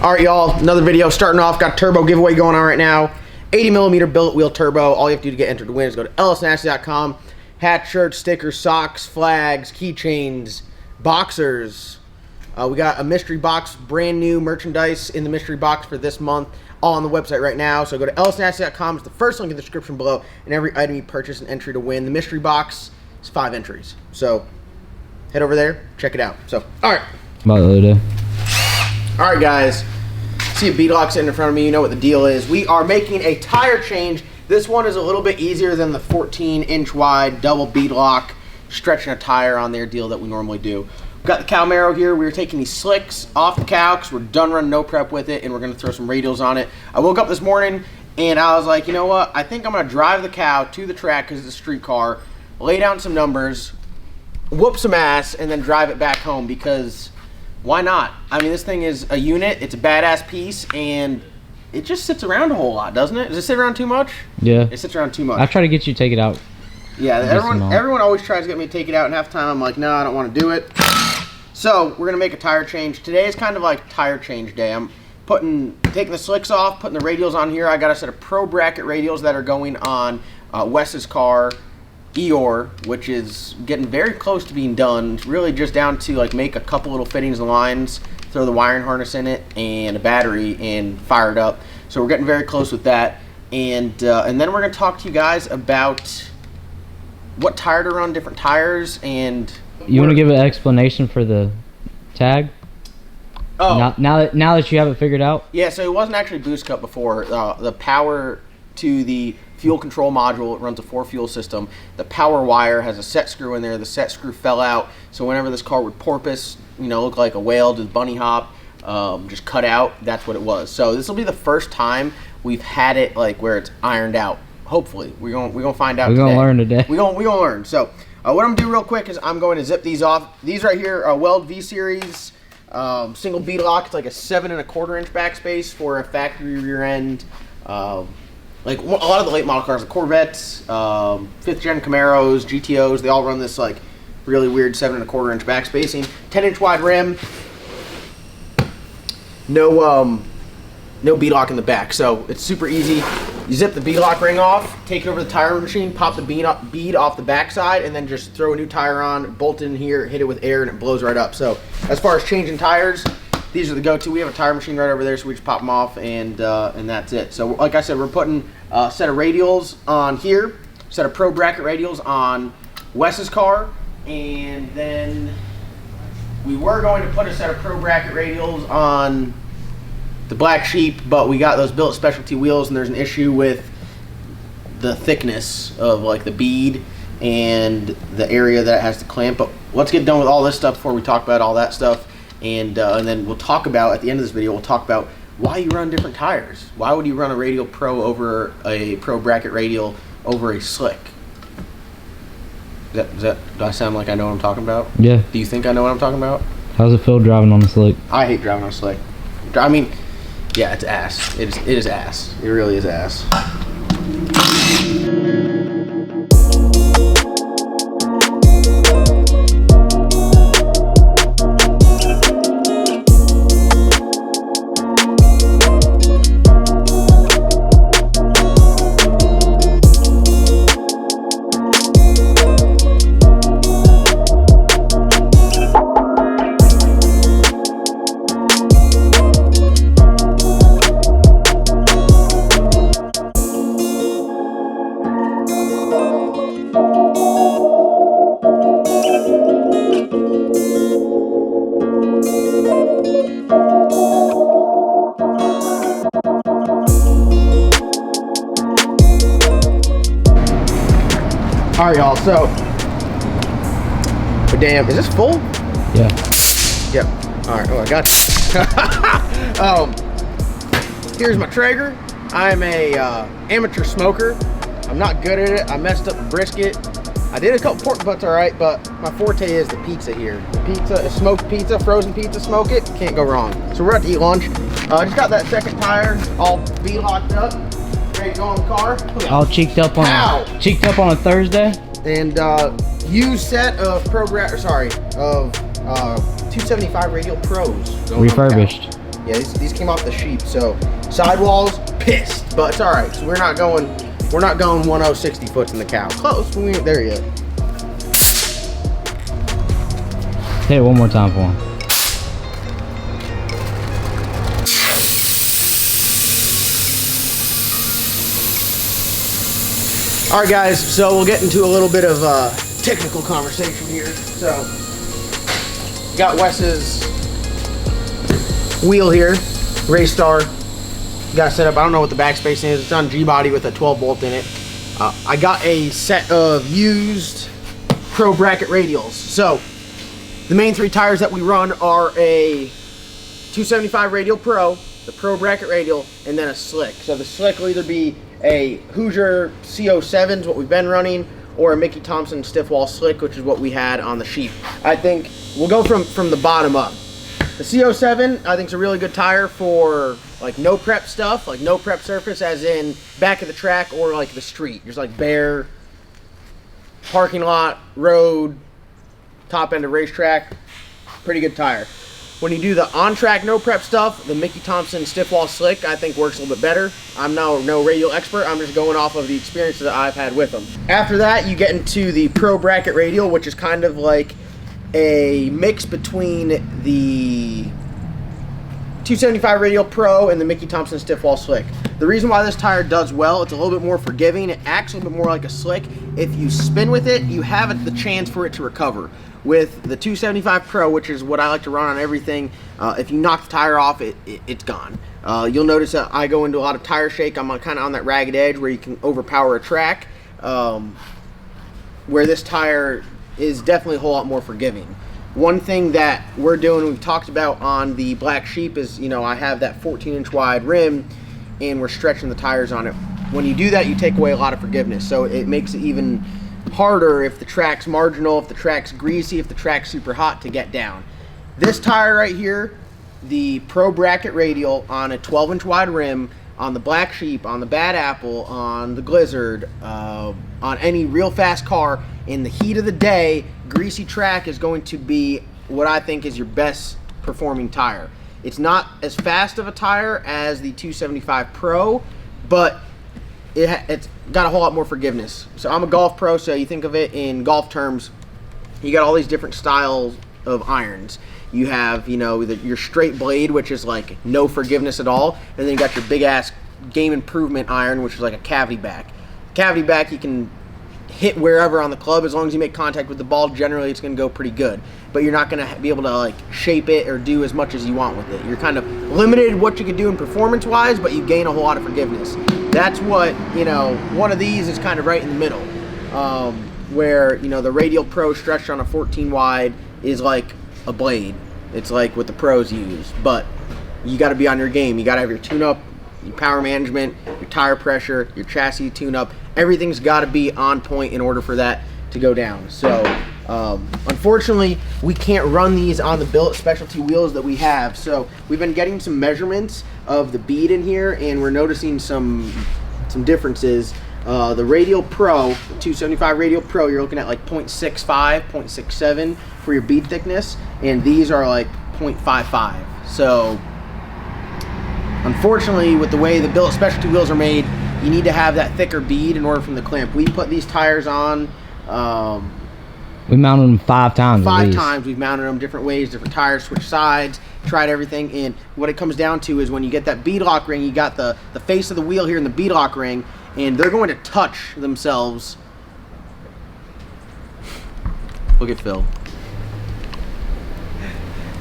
All right, y'all, another video starting off. Got a turbo giveaway going on right now. 80mm billet wheel turbo. All you have to do to get entered to win is go to lsnasty.com. Hat, shirts, stickers, socks, flags, keychains, boxers. We got a mystery box, brand new merchandise in the mystery box for this month, all on the website right now. So go to lsnasty.com. It's the first link in the description below. And every item you purchase, an entry to win. The mystery box is 5 entries. So head over there, check it out. So, all right. About the other day. All right, guys. See a beadlock sitting in front of me. You know what the deal is. We are making a tire change. This one is a little bit easier than the 14-inch wide double beadlock stretching a tire on their deal that we normally do. We've got the Camaro here. We're taking these slicks off the cow because we're done running no prep with it, and we're going to throw some radials on it. I woke up this morning, and I was like, you know what? I think I'm going to drive the cow to the track because it's a street car, lay down some numbers, whoop some ass, and then drive it back home because why not? I mean, this thing is a unit. It's a badass piece, and it just sits around a whole lot, doesn't it? Does it sit around too much? Yeah. It sits around too much. I try to get you to take it out. Yeah, everyone always tries to get me to take it out, and half the time I'm like, no, I don't want to do it. So we're gonna make a tire change. Today is kind of like tire change day. I'm taking the slicks off, putting the radials on here. I got a set of pro bracket radials that are going on Wes's car, Eeyore, which is getting very close to being done. It's really just down to like make a couple little fittings and lines, throw the wiring harness in it and a battery, and fire it up. So we're getting very close with that. And then we're gonna talk to you guys about what tire to run, different tires, and you want to give an explanation for the tag? Oh, now that you have it figured out. Yeah, so it wasn't actually boost cut before. The power to the fuel control module, it runs a 4-fuel system. The power wire has a set screw in there. The set screw fell out, so whenever this car would porpoise, you know, look like a whale, do the bunny hop, just cut out. That's what it was. So this will be the first time we've had it like where it's ironed out. Hopefully, we're gonna find out. We're gonna learn today. We're gonna learn. So what I'm gonna do real quick is I'm going to zip these off. These right here are Weld V Series single beadlock. It's like a 7 1/4 inch backspace for a factory rear end. Like a lot of the late model cars, the Corvettes, 5th gen Camaros, GTOs, they all run this like really weird 7 1/4 inch backspacing. 10-inch wide rim. No beadlock in the back, so it's super easy. You zip the beadlock ring off, take it over the tire machine, pop the bead off the backside, and then just throw a new tire on, bolt it in here, hit it with air, and it blows right up. So as far as changing tires, these are the go-to. We have a tire machine right over there, so we just pop them off, and that's it. So like I said, we're putting a set of radials on here, a set of pro bracket radials on Wes's car, and then we were going to put a set of pro bracket radials on the Black Sheep, but we got those billet specialty wheels, and there's an issue with the thickness of like the bead and the area that it has to clamp. But let's get done with all this stuff before we talk about all that stuff, and then we'll talk about, at the end of this video, we'll talk about why you run different tires. Why would you run a Radial Pro over a Pro Bracket Radial over a Slick? Do I sound like I know what I'm talking about? Yeah. Do you think I know what I'm talking about? How's it feel driving on the Slick? I hate driving on a Slick. I mean, yeah, it's ass. It is ass. It really is ass. All right, y'all, so, damn, is this full? Yeah. Yep. All right, oh, I got you. Here's my Traeger. I'm a amateur smoker. I'm not good at it. I messed up the brisket. I did a couple pork butts all right, but my forte is the pizza here. The pizza, smoked pizza, frozen pizza, smoke it, can't go wrong. So we're about to eat lunch. Just got that second tire all beadlocked up, ready to go on the car. All cheeked up on a Thursday. And used set of 275 Radial Pros. Refurbished. Yeah, these came off the sheep, so sidewalls pissed, but it's all right. So we're not going 1060 foot in the cow. Close, but we ain't there yet. Hit it one more time for him. All right, guys. So we'll get into a little bit of technical conversation here. So got Wes's wheel here, Race Star. Got set up. I don't know what the backspace is. It's on G-body with a 12 bolt in it. I got a set of used Pro bracket radials. So the main 3 tires that we run are a 275 Radial Pro, the Pro bracket radial, and then a slick. So the slick will either be a Hoosier CO7 is what we've been running, or a Mickey Thompson stiff wall slick, which is what we had on the sheep. I think we'll go from the bottom up. The CO7 I think is a really good tire for like no prep stuff, like no prep surface, as in back of the track or like the street, just like bare parking lot, road, top end of racetrack. Pretty good tire. When you do the on-track no prep stuff, the Mickey Thompson stiff wall slick I think works a little bit better. I'm no radial expert. I'm just going off of the experience that I've had with them. After that, you get into the Pro bracket radial, which is kind of like a mix between the 275 Radial Pro and the Mickey Thompson stiff wall slick. The reason why this tire does well, it's a little bit more forgiving. It acts a little bit more like a slick. If you spin with it, you have the chance for it to recover. With the 275 Pro, which is what I like to run on everything, if you knock the tire off, it's gone. You'll notice that I go into a lot of tire shake. I'm kind of on that ragged edge where you can overpower a track, where this tire is definitely a whole lot more forgiving. One thing that we're doing, we've talked about on the Black Sheep, is, you know, I have that 14-inch wide rim and we're stretching the tires on it. When you do that, you take away a lot of forgiveness, so it makes it even harder if the track's marginal, if the track's greasy, if the track's super hot to get down. This tire right here, the Pro bracket radial on a 12-inch wide rim, on the Black Sheep, on the Bad Apple, on the Blizzard, on any real fast car, in the heat of the day, greasy track is going to be what I think is your best performing tire. It's not as fast of a tire as the 275 Pro, but it's got a whole lot more forgiveness. So I'm a golf pro, so you think of it in golf terms, you got all these different styles of irons. You have, you know, your straight blade, which is like no forgiveness at all, and then you got your big ass game improvement iron, which is like a cavity back. Cavity back, you can hit wherever on the club. As long as you make contact with the ball, generally it's going to go pretty good, but you're not going to be able to like shape it or do as much as you want with it. You're kind of limited what you can do in performance wise, but you gain a whole lot of forgiveness. That's what, you know, one of these is kind of right in the middle, where, you know, the Radial Pro stretched on a 14 wide is like a blade. It's like what the pros use, but you got to be on your game. You got to have your tune-up, your power management, your tire pressure, your chassis tune-up. Everything's got to be on point in order for that to go down. So unfortunately, we can't run these on the billet specialty wheels that we have. So we've been getting some measurements of the bead in here, and we're noticing some differences. The Radial Pro, the 275 Radial Pro, you're looking at like 0.65, 0.67 for your bead thickness, and these are like 0.55. So unfortunately, with the way the billet specialty wheels are made, you need to have that thicker bead in order for them to clamp. We put these tires on. We mounted them 5 times. 5 times. We've mounted them different ways, different tires, switched sides, tried everything. And what it comes down to is when you get that bead lock ring, you got the face of the wheel here in the bead lock ring, and they're going to touch themselves. Look at Phil.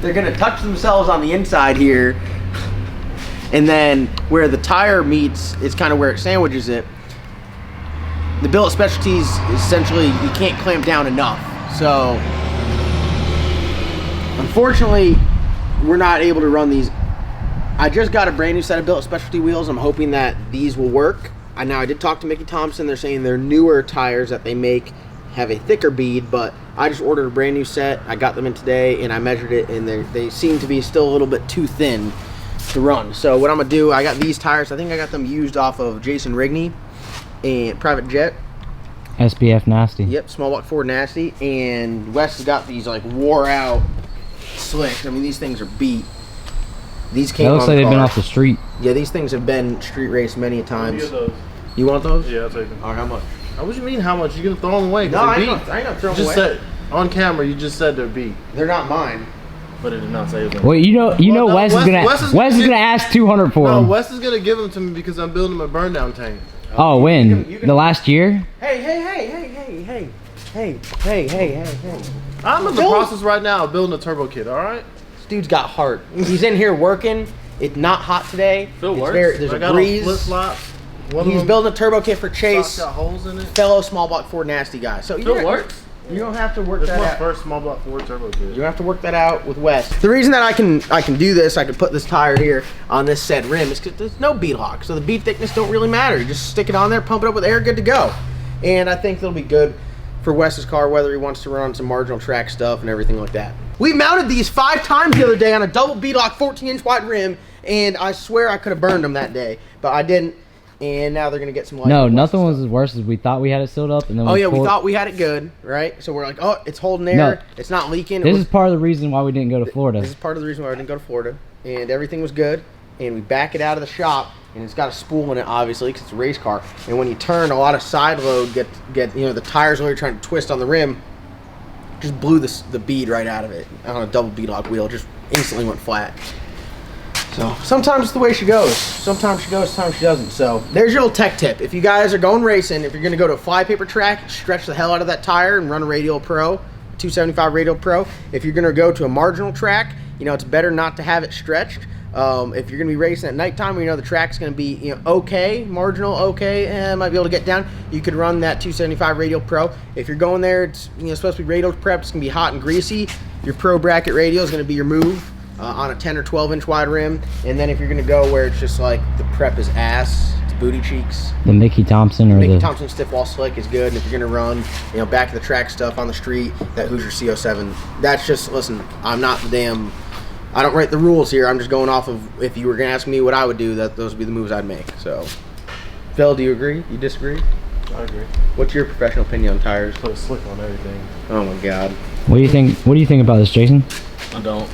They're going to touch themselves on the inside here. And then where the tire meets is kind of where it sandwiches it. The billet specialties, essentially, you can't clamp down enough. So unfortunately, we're not able to run these. I just got a brand new set of billet specialty wheels. I'm hoping that these will work. Now, I did talk to Mickey Thompson. They're saying their newer tires that they make have a thicker bead, but I just ordered a brand new set. I got them in today, and I measured it, and they seem to be still a little bit too thin to run. So what I'm gonna do, I got these tires. I think I got them used off of Jason Rigney and Private Jet. SBF Nasty. Yep, small block Ford Nasty. And Wes has got these like wore out slicks. I mean, these things are beat. These came That looks on like the they've been car. off the street. Yeah, these things have been street raced many a times. Give those. You want those? Yeah, I'll take them. All right, how much? What you mean how much? You gonna throw them away? No, I ain't gonna throw them just away. said on camera. You just said they're beat, They're not mine. but it did not say them. Well, you know, no, Wes is gonna ask 200 for No, them. Wes is gonna give them to me because I'm building a burn down tank. Oh, when? you can- The last year? Hey. I'm in the Phil- process right now of building a turbo kit. All right. This dude's got heart. He's in here working. It's not hot today. Phil works. There's I a got breeze. flip flops. He's building a turbo kit for Chase, Got holes in it. fellow small block Ford nasty guy. So Phil works. You don't have to work This is that my out. first small block Ford turbo kit. You don't have to work that out with Wes. The reason that I can do this, I can put this tire here on this said rim, is because there's no bead lock, so the bead thickness don't really matter. You just stick it on there, pump it up with air, good to go. And I think that'll be good for Wes's car, whether he wants to run some marginal track stuff and everything like that. We mounted these 5 times the other day on a double bead lock 14-inch wide rim, and I swear I could have burned them that day, but I didn't. And now they're gonna get some light. No, nothing was as worse as we thought we had it sealed up, and then Oh yeah, we pulled- thought we had it good, right? So we're like, oh, it's holding air, No. it's not leaking. This is part of the reason why we didn't go to Florida. This is part of the reason why I didn't go to Florida. And everything was good. And we back it out of the shop, and it's got a spool in it, obviously, because it's a race car. And when you turn, a lot of side load get the tires while you're trying to twist on the rim, just blew the bead right out of it on a double bead lock wheel. Just instantly went flat. So sometimes it's the way she goes. Sometimes she goes, sometimes she doesn't. So there's your little tech tip. If you guys are going racing, if you're going to go to a flypaper track, stretch the hell out of that tire and run a Radial Pro, 275 Radial Pro. If you're going to go to a marginal track, it's better not to have it stretched. If you're going to be racing at nighttime, the track's going to be okay, marginal, okay, might be able to get down. You could run that 275 Radial Pro. If you're going there, it's supposed to be radial prepped. It's going to be hot and greasy. Your Pro bracket radial is going to be your move. On a 10 or 12 inch wide rim. And then if you're going to go where it's just like the prep is ass, it's booty cheeks, The Mickey Thompson or Mickey the Thompson stiff wall slick is good. And if you're going to run back to the track stuff on the street, that Hoosier CO7, that's just, listen, I'm not the damn, I don't write the rules here. I'm just going off of, if you were going to ask me what I would do, those would be the moves I'd make. So Phil, do you agree? You disagree? I agree. What's your professional opinion on tires? Put a slick on everything. Oh my god. What do you think about this, Jason? I don't.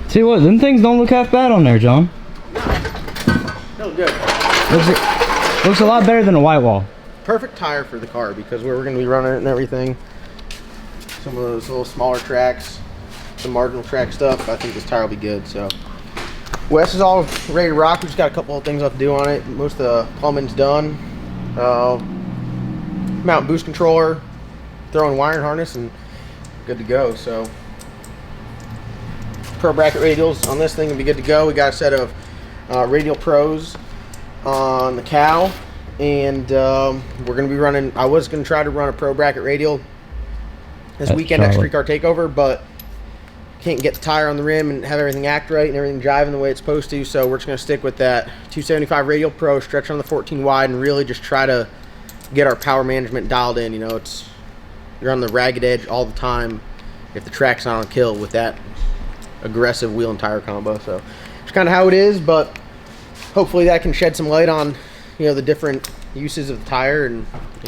See what? Them things don't look half bad on there, John. Feel good. Looks a lot better than a white wall. Perfect tire for the car because we're going to be running it and everything. Some of those little smaller tracks, some marginal track stuff. I think this tire will be good. So Wes is all ready to rock. We just got a couple of things left to do on it. Most of the plumbing's done. Mount boost controller, throwing wiring harness, and good to go. So Pro bracket radials on this thing will be good to go. We got a set of Radial Pros on the cow, and we're going to be running. I was going to try to run a Pro bracket radial this That's weekend at Charlotte. Street Car Takeover, but can't get the tire on the rim and have everything act right and everything driving the way it's supposed to. So we're just going to stick with that 275 Radial Pro, stretch on the 14 wide, and really just try to get our power management dialed in. You're on the ragged edge all the time if the track's not on kill with that aggressive wheel and tire combo. So it's kind of how it is, but hopefully that can shed some light on the different uses of the tire and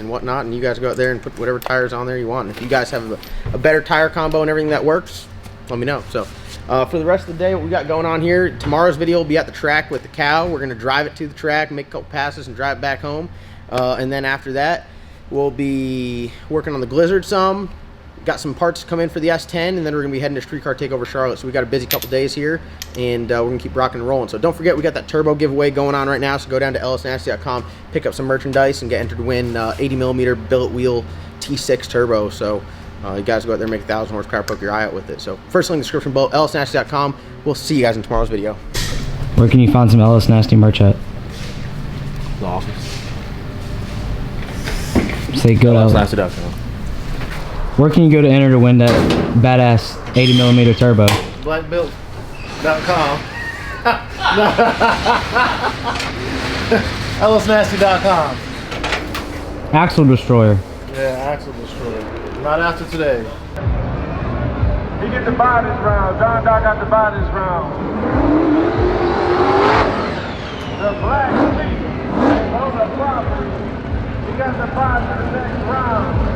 whatnot, and you guys go out there and put whatever tires on there you want. And if you guys have a better tire combo and everything that works, let me know. So for the rest of the day, what we got going on here, tomorrow's video will be at the track with the cow. We're going to drive it to the track, make a couple passes, and drive it back home. And then after that, We'll be working on the Blizzard some. Got some parts to come in for the S10, and then we're gonna be heading to Streetcar Takeover Charlotte. So we got a busy couple days here, and we're gonna keep rocking and rolling. So don't forget, we got that turbo giveaway going on right now. So go down to lsnasty.com, pick up some merchandise, and get entered to win 80mm billet wheel T6 turbo. So you guys go out there and make 1,000 horsepower, poke your eye out with it. So first link in the description below, lsnasty.com. We'll see you guys in tomorrow's video. Where can you find some LS Nasty merch at? The office. Say go to Last.com. Where can you go to enter to win that badass 80mm turbo? Blackbuilt.com. LSNasty.com. Axle Destroyer. Yeah, Axle Destroyer. Not after today. He get to buy this round. John Doc got to buy this round. The black sheep on the property. He got to buy for the next round.